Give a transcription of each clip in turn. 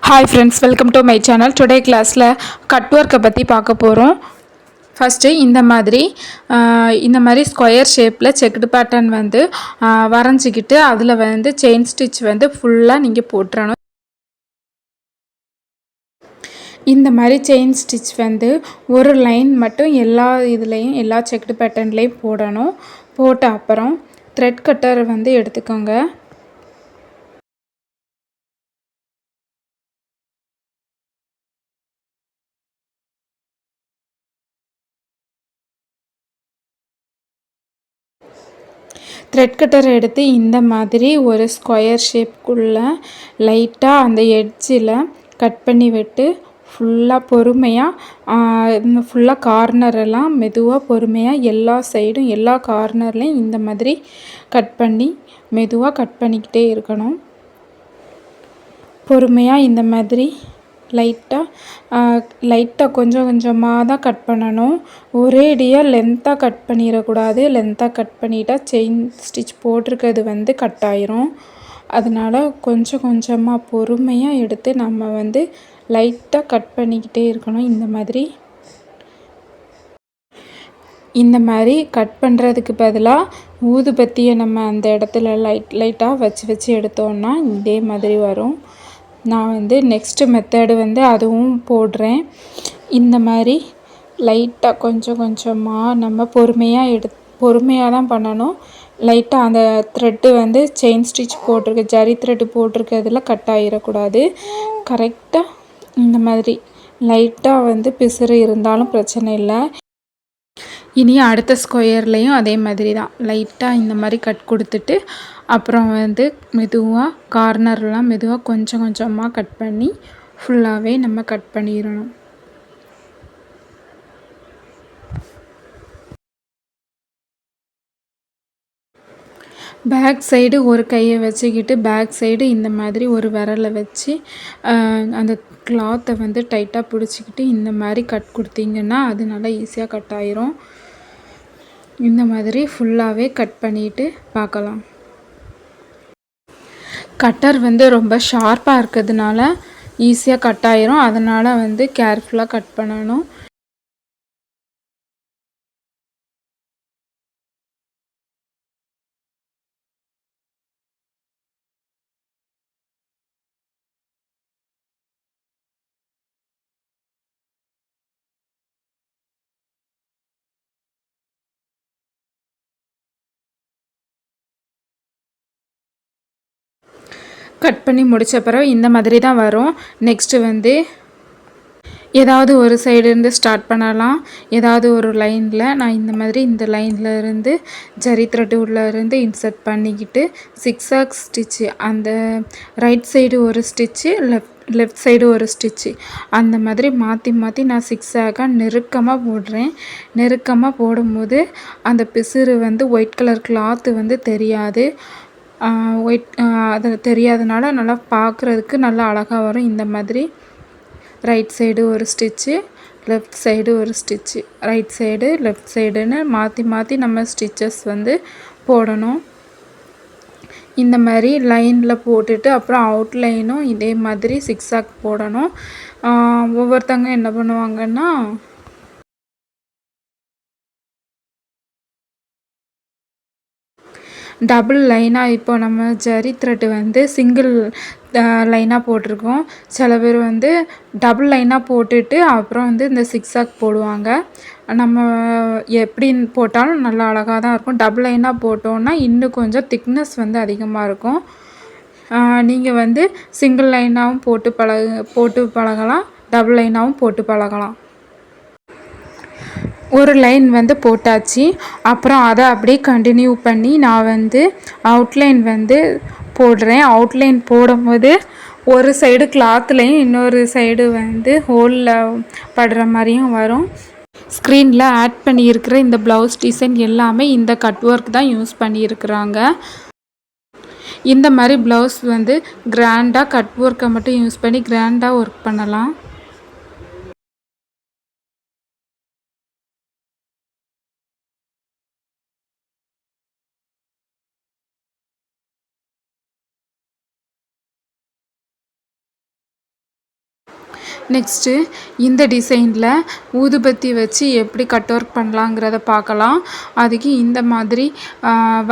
Hi friends, welcome to my channel. Today கிளாஸில் cut ஒர்க்கை பற்றி பார்க்க போகிறோம். ஃபஸ்ட்டு இந்த மாதிரி ஸ்கொயர் ஷேப்பில் செக்குடு பேட்டர்ன் வந்து வரைஞ்சிக்கிட்டு அதில் வந்து செயின் ஸ்டிச் வந்து ஃபுல்லாக நீங்கள் போட்டுறணும். இந்த மாதிரி செயின் ஸ்டிச் வந்து ஒரு லைன் மட்டும் எல்லா இதுலேயும் எல்லா செக்குடு பேட்டர்ன்லேயும் போடணும். போட்ட அப்புறம் த்ரெட் கட்டர் வந்து எடுத்துக்கோங்க. த்ரெட் கட்டர் எடுத்து இந்த மாதிரி ஒரு ஸ்கொயர் ஷேப்புக்குள்ளே லைட்டாக அந்த எட்ஜில் கட் பண்ணி விட்டு ஃபுல்லாக பொறுமையாக ஃபுல்லாக கார்னரெல்லாம் மெதுவாக பொறுமையாக எல்லா சைடும் எல்லா கார்னர்லேயும் இந்த மாதிரி கட் பண்ணி மெதுவாக கட் பண்ணிக்கிட்டே இருக்கணும். பொறுமையாக இந்த மாதிரி லைட்டாக கொஞ்சம் கொஞ்சமாக தான் கட் பண்ணணும். ஒரேடியாக லென்த்தாக கட் பண்ணிடக்கூடாது. லென்த்தாக கட் பண்ணிட்டா செயின் ஸ்டிச் போட்டிருக்கிறது வந்து கட் ஆயிரும். அதனால் கொஞ்சம் கொஞ்சமாக பொறுமையாக எடுத்து நம்ம வந்து லைட்டாக கட் பண்ணிக்கிட்டே இருக்கணும். இந்த மாதிரி கட் பண்ணுறதுக்கு பதிலாக ஊதுபத்தியை நம்ம அந்த இடத்துல லைட்டாக வச்சு எடுத்தோன்னா இதே மாதிரி வரும். நான் வந்து நெக்ஸ்ட்டு மெத்தடு வந்து அதுவும் போடுறேன். இந்த மாதிரி லைட்டாக கொஞ்சம் கொஞ்சமாக நம்ம பொறுமையாக தான் பண்ணணும். லைட்டாக அந்த த்ரெட்டு வந்து செயின் ஸ்டிச் ஜரி த்ரெட்டு போட்டிருக்கிறதுல கட் ஆகிடக்கூடாது. கரெக்டாக இந்த மாதிரி லைட்டாக வந்து பிசுறு இருந்தாலும் பிரச்சனை இல்லை. இனி அடுத்த ஸ்கொயர்லேயும் அதே மாதிரி தான் லைட்டாக இந்த மாதிரி கட் கொடுத்துட்டு அப்புறம் வந்து மெதுவாக கார்னர்லாம் மெதுவாக கொஞ்சம் கொஞ்சமாக கட் பண்ணி ஃபுல்லாகவே நம்ம கட் பண்ணிடணும். பேக் சைடு ஒரு கையை வச்சுக்கிட்டு பேக் சைடு இந்த மாதிரி ஒரு விரலை வச்சு அந்த கிளாத்தை வந்து டைட்டாக பிடிச்சிக்கிட்டு இந்த மாதிரி கட் கொடுத்தீங்கன்னா அது நல்லா ஈஸியாக கட் ஆயிரும். இந்த மாதிரி ஃபுல்லாகவே கட் பண்ணிவிட்டு பார்க்கலாம். கட்டர் வந்து ரொம்ப ஷார்ப்பாக இருக்கிறதுனால ஈஸியாக கட் ஆயிரும். அதனால் வந்து கேர்ஃபுல்லாக கட் பண்ணணும். கட் பண்ணி முடித்த பிறகு இந்த மாதிரி தான் வரும். நெக்ஸ்ட்டு வந்து ஏதாவது ஒரு சைடுலேருந்து ஸ்டார்ட் பண்ணலாம். ஏதாவது ஒரு லைனில் நான் இந்த மாதிரி இந்த லைனில் இருந்து ஜரி த்ரெட்டு உள்ளேருந்து இன்சர்ட் பண்ணிக்கிட்டு சிக்ஸாக் ஸ்டிச்சு அந்த ரைட் சைடு ஒரு ஸ்டிச்சு லெஃப்ட் சைடு ஒரு ஸ்டிச்சு அந்த மாதிரி மாற்றி மாற்றி நான் சிக்ஸாக்காக நெருக்கமாக போடுறேன். நெருக்கமாக போடும்போது அந்த பிசுறு வந்து ஒயிட் கலர் கிளாத்து வந்து தெரியாது. அது தெரியாதனால நல்லா பார்க்குறதுக்கு நல்லா அழகாக வரும். இந்த மாதிரி ரைட் சைடு ஒரு ஸ்டிச்சு லெஃப்ட் சைடு ஒரு ஸ்டிச்சு ரைட் சைடு லெஃப்ட் சைடுன்னு மாற்றி மாற்றி நம்ம ஸ்டிச்சஸ் வந்து போடணும். இந்த மாதிரி லைனில் போட்டுட்டு அப்புறம் அவுட்லைனும் இதே மாதிரி சிக்ஸாக் போடணும். ஒவ்வொருத்தங்க என்ன பண்ணுவாங்கன்னா டபுள் லைனாக இப்போ நம்ம ஜரி த்ரெட்டு வந்து சிங்கிள் லைனாக போட்டிருக்கோம். சில பேர் வந்து டபுள் லைனாக போட்டுட்டு அப்புறம் வந்து இந்த சிக்ஸாக் போடுவாங்க. நம்ம எப்படின்னு போட்டாலும் நல்லா அழகாக தான் இருக்கும். டபுள் லைனாக போட்டோன்னா இன்னும் கொஞ்சம் திக்னஸ் வந்து அதிகமாக இருக்கும். நீங்கள் வந்து சிங்கிள் லைனாகவும் போட்டு பழகலாம், டபுள் லைனாகவும் போட்டு பழகலாம். ஒரு லைன் வந்து போட்டாச்சு. அப்புறம் அதை அப்படியே கண்டினியூ பண்ணி நான் வந்து அவுட்லைன் வந்து போடுறேன். அவுட்லைன் போடும்போது ஒரு சைடு கிளாத்துலேயும் இன்னொரு சைடு வந்து ஹோலில் படுற மாதிரியும் வரும். ஸ்க்ரீனில் ஆட் பண்ணியிருக்கிற இந்த ப்ளவுஸ் டிசைன் எல்லாமே இந்த கட் ஒர்க் தான் யூஸ் பண்ணியிருக்கிறாங்க. இந்த மாதிரி ப்ளவுஸ் வந்து கிராண்டாக கட் ஒர்க்கை மட்டும் யூஸ் பண்ணி கிராண்டாக ஒர்க் பண்ணலாம். நெக்ஸ்ட்டு இந்த டிசைனில் ஊதுபத்தி வச்சு எப்படி கட் ஒர்க் பண்ணலாங்கிறத பார்க்கலாம். அதுக்கு இந்த மாதிரி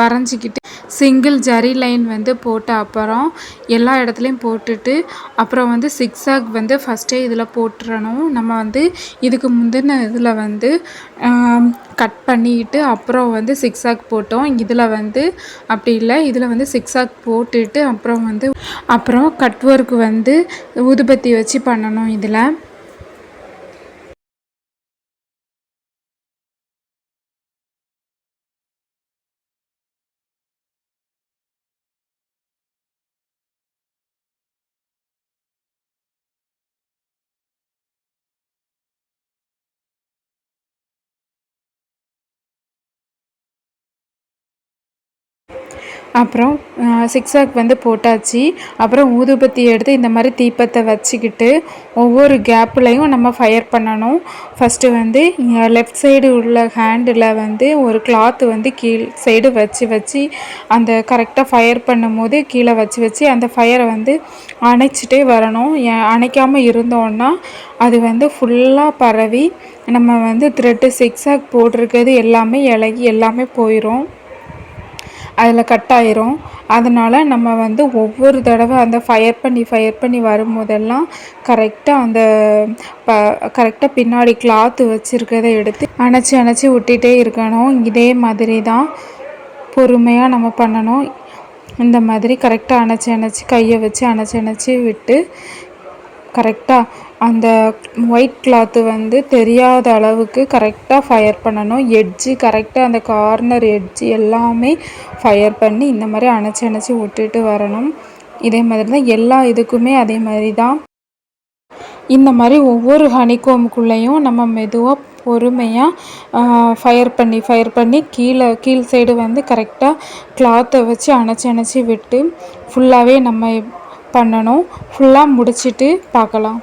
வரைஞ்சிக்கிட்டு சிங்கிள் ஜரி லைன் வந்து போட்ட அப்புறம் எல்லா இடத்துலையும் போட்டுட்டு அப்புறம் வந்து சிக்ஸாக் வந்து ஃபஸ்ட்டே இதில் போட்டுறணும். நம்ம வந்து இதுக்கு முந்தின இதில் வந்து கட் பண்ணிக்கிட்டு அப்புறம் வந்து சிக்ஸாக் போட்டோம். இதில் வந்து அப்படி இல்லை, இதில் வந்து சிக்ஸாக் போட்டுட்டு அப்புறம் கட் ஒர்க் வந்து ஊதுபத்தி வச்சு பண்ணணும். இதில் அப்புறம் சிக்ஸாக் வந்து போட்டாச்சு. அப்புறம் ஊதுபத்தி எடுத்து இந்த மாதிரி தீப்பத்தை வச்சுக்கிட்டு ஒவ்வொரு கேப்லையும் நம்ம ஃபயர் பண்ணணும். ஃபஸ்ட்டு வந்து லெஃப்ட் சைடு உள்ள ஹேண்டில் வந்து ஒரு கிளாத்து வந்து கீழ் சைடு வச்சு அந்த கரெக்டாக ஃபயர் பண்ணும் போது கீழே வச்சு அந்த ஃபயரை வந்து அணைச்சிட்டே வரணும். அணைக்காமல் இருந்தோன்னா அது வந்து ஃபுல்லாக பரவி நம்ம வந்து த்ரெட்டு சிக்ஸாக் போட்டிருக்கிறது எல்லாமே இலகி எல்லாமே போயிடும், அதில் கட் ஆயிரும். அதனால் நம்ம வந்து ஒவ்வொரு தடவை அந்த ஃபயர் பண்ணி வரும்போதெல்லாம் கரெக்டாக பின்னாடி கிளாத்து வச்சுருக்கதை எடுத்து அணைச்சி விட்டுட்டே இருக்கணும். இதே மாதிரி தான் பொறுமையாக நம்ம பண்ணணும். இந்த மாதிரி கரெக்டாக அணைச்சி கையை வச்சு அணைச்சி விட்டு கரெக்டாக அந்த ஒயிட் கிளாத்து வந்து தெரியாத அளவுக்கு கரெக்டாக ஃபயர் பண்ணணும். எட்ஜு கரெக்டாக அந்த கார்னர் எட்ஜு எல்லாமே ஃபயர் பண்ணி இந்த மாதிரி அணைச்சி விட்டுட்டு வரணும். இதே மாதிரி தான் எல்லா இதுக்குமே அதே மாதிரி தான். இந்த மாதிரி ஒவ்வொரு ஹனிகோமுக்குள்ளேயும் நம்ம மெதுவாக பொறுமையாக ஃபயர் பண்ணி கீழ் சைடு வந்து கரெக்டாக கிளாத்தை வச்சு அணைச்சி விட்டு ஃபுல்லாகவே நம்ம பண்ணணும். ஃபுல்லாக முடிச்சுட்டு பார்க்கலாம்.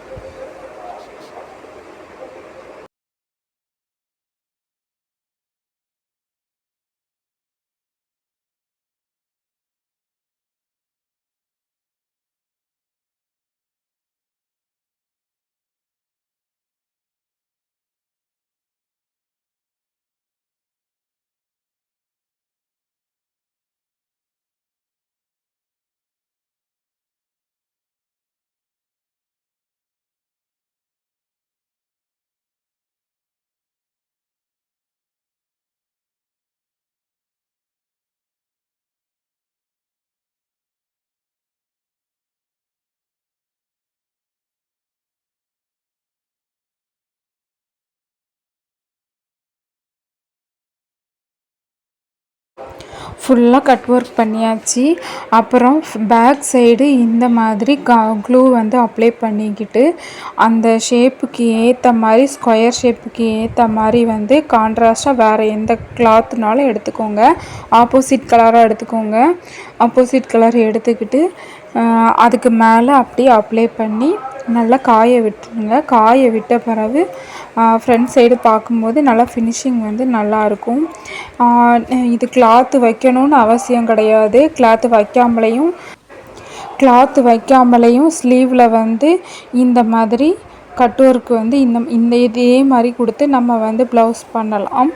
ஃபுல்லாக கட் ஒர்க் பண்ணியாச்சு. அப்புறம் பேக் சைடு இந்த மாதிரி க்ளூ வந்து அப்ளை பண்ணிக்கிட்டு அந்த ஷேப்புக்கு ஏற்ற மாதிரி ஸ்கொயர் ஷேப்புக்கு ஏற்ற மாதிரி வந்து கான்ட்ராஸ்ட்டாக வேறு எந்த கிளாத்துனாலும் எடுத்துக்கோங்க. ஆப்போசிட் கலராக எடுத்துக்கோங்க. ஆப்போசிட் கலர் எடுத்துக்கிட்டு அதுக்கு மேலே அப்படியே அப்ளை பண்ணி நல்லா காய விட்டுருங்க. காய விட்ட பிறகு ஃப்ரண்ட் சைடு பார்க்கும்போது நல்லா ஃபினிஷிங் வந்து நல்லாயிருக்கும். இது கிளாத்து வைக்கணும்னு அவசியம் கிடையாது. கிளாத்து வைக்காமலையும் ஸ்லீவில் வந்து இந்த மாதிரி கட் ஒர்க் வந்து இதே மாதிரி கொடுத்து நம்ம வந்து ப்ளவுஸ் பண்ணலாம்.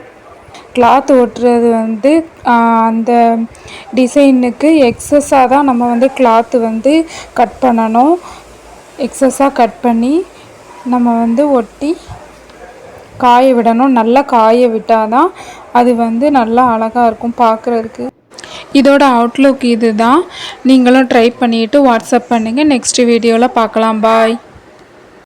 கிளாத் ஒட்டுறது வந்து அந்த டிசைனுக்கு எக்ஸஸாக தான் நம்ம வந்து கிளாத்து வந்து கட் பண்ணணும். எக்ஸஸாக கட் பண்ணி நம்ம வந்து ஒட்டி காய விடணும். நல்லா காய விட்டால் தான் அது வந்து நல்லா அழகாக இருக்கும் பார்க்குறதுக்கு. இதோட அவுட்லுக் இது தான். நீங்களும் ட்ரை பண்ணிவிட்டு வாட்ஸ்அப் பண்ணுங்கள். நெக்ஸ்ட் வீடியோவில் பார்க்கலாம். பாய்.